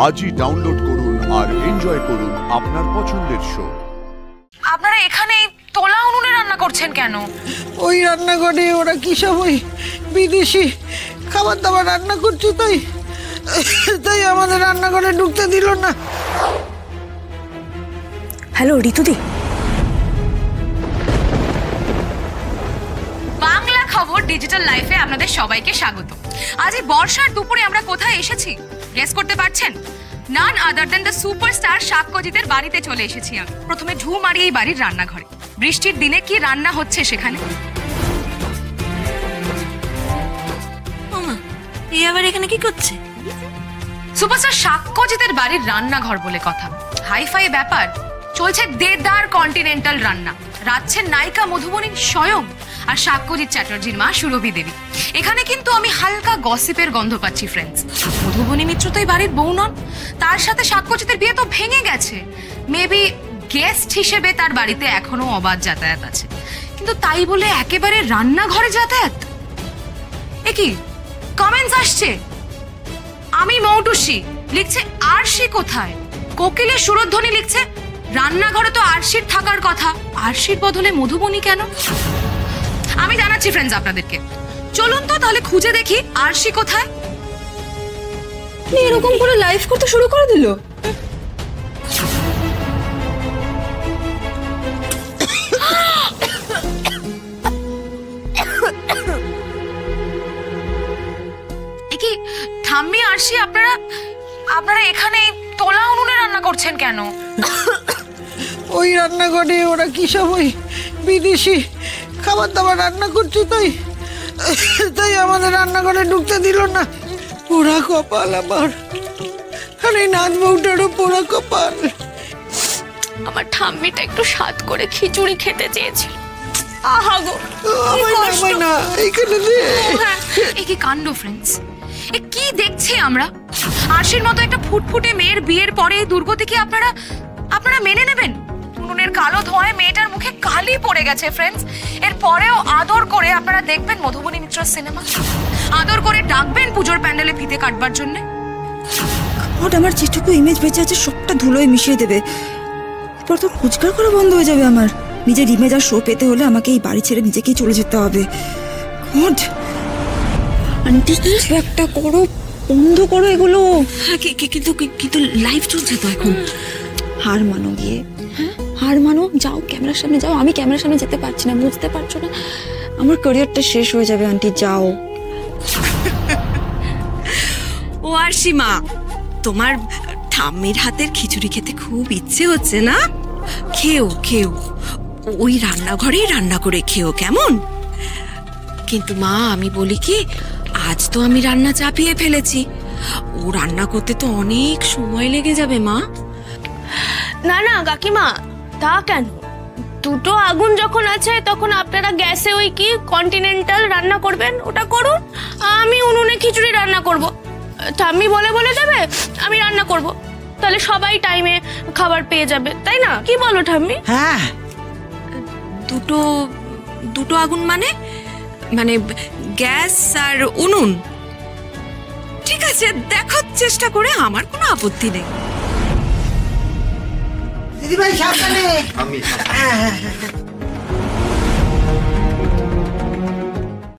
আজই ডাউনলোড করুন আর এনজয় করুন আপনার পছন্দের শো। আপনারা এখানে তোলা উনুনে রান্না করছেন কেন? ওই রান্নাঘরে ওরা কি সব ওই বিদেশি খাবার দাবার রান্না করছে, তাই আমাদের রান্নাঘরে ঢুকতে দিল না। হ্যালো ঋতুদি, বাংলা খবর ডিজিটাল লাইফে আপনাদের সবাইকে স্বাগত। আজ এই বর্ষার দুপুরে আমরা কোথায় এসেছি গেস করতে পারছেন? নান আদার দেন দ্য সুপারস্টার সাক্ষ্যজিতের বাড়িতে চলে এসেছি আমি। প্রথমে ঢু মারি এই বাড়ির রান্নাঘরে। বৃষ্টির দিনে কি রান্না হচ্ছে সেখানে। এই আবার এখানে কি করছে? সুপারস্টার সাক্ষ্যজিতের বাড়ির রান্নাঘর বলে কথা। হাইফাই ব্যাপার চলছে, দেদার কন্টিনেন্টাল রান্না। রাঁধছেন নায়িকা মধুবনী স্বয়ং আর সাক্ষ্যজিৎ চ্যাটার্জির মা সুরভি দেবী। এখানে কিন্তু আমি হালকা গসিপের গন্ধ পাচ্ছি ফ্রেন্ডস। মধুবনী মিত্র তো এই বাড়ির বউ নন, তার সাথে সাক্ষ্যজিতের বিয়ে তো ভেঙে গেছে। মেবি গেস্ট হিসেবে তার বাড়িতে এখনো অবাধ যাতায়াত আছে, কিন্তু তাই বলে একেবারে রান্নাঘরে যাতায়াত? এ কি কমেন্টস আসছে? আমি মৌটুসি লিখছে আরশি কোথায়? কোকিলের সুরধ্বনি লিখছে রান্নাঘরে তো আরশির থাকার কথা, আরশির বদলে মধুবনী কেন? আমি জানাচ্ছি ফ্রেন্ডস আপনাদেরকে। চলুন তো তাহলে খুঁজে দেখি আরশি কোথায়। এরকম করে লাইভ করতে শুরু করে দিল। কি ঠাম্মি আরশি, আপনারা এখানে তোলা উনুনে রান্না করছেন কেন? ওই রান্নাঘরে ওরা কি সব ওই বিদেশি খাবার দাবার রান্না করছে, তাই আমাদের রান্নাঘরে ঢুকতে দিল না। পোড়া কপাল আমার, আর এই নাত বউটারও পোড়া কপাল। আমার ঠাম্মিটা একটু স্বাদ করে খিচুড়ি খেতে চেয়েছিল। আহা গো, না এইখানে কি কাণ্ড ফ্রেন্ডস! এ কি দেখছি আমরা? আরশির মতো একটা ফুটফুটে মেয়ের বিয়ের পরে এই দুর্গতি কি আপনারা মেনে নেবেন? উনুনের কালো ধোঁয়ায় মেয়েটার মুখে কালি পড়ে গেছে ফ্রেন্ডস। এর পরেও আদর করে আপনারা দেখবেন মধুবনী মিত্রর সিনেমা, আদর করে ডাকবেন পুজোর প্যান্ডেলে ফিতে কাটবার জন্য। আমার যেটুকু ইমেজ বেঁচে আছে সবটা ধুলোয় মিশিয়ে দেবে। এরপর তো রোজগার করা বন্ধ হয়ে যাবে আমার। নিজের ইমেজ আর শো পেতে হলে আমাকে এই বাড়ি ছেড়ে নিজেকেই চলে যেতে হবে। আন্টি প্লিজ একটা করো, বন্ধ করো এগুলো। কিন্তু লাইভ চলছে তো এখন। হার মানো গিয়ে, হার মানো, যাও ক্যামেরার সামনে যাও। আমি ক্যামেরার সামনে যেতে পারছি না, বুঝতে পারছো না? আমার ক্যারিয়ারটা শেষ হয়ে যাবে আন্টি, যাও। ও আরশি মা, তোমার ঠাম্মির হাতের খিচুড়ি খেতে খুব ইচ্ছে হচ্ছে না? খেও, ওই রান্নাঘরেই রান্না করে খেও, কেমন? কিন্তু মা আমি বলি কি, আজ তো আমি রান্না চাপিয়ে ফেলেছি, ও রান্না করতে তো অনেক সময় লেগে যাবে মা। না না কাকিমা, তা কেন? দুটো আগুন যখন আছে তখন আপনারা গ্যাসে ওই কি কন্টিনেন্টাল রান্না করবেন, ওটা করুন। আমি উনুনে খিচুড়ি রান্না করব। ঠাম্মি বলে দেবে, আমি রান্না করব। তাহলে সবাই টাইমে খাবার পেয়ে যাবে, তাই না? কি বলো ঠাম্মি? হ্যাঁ, দুটো আগুন মানে গ্যাস আর উনুন? ঠিক আছে, দেখো চেষ্টা করে, আমার কোনো আপত্তি নেই। দিদিভাই সাবধানে।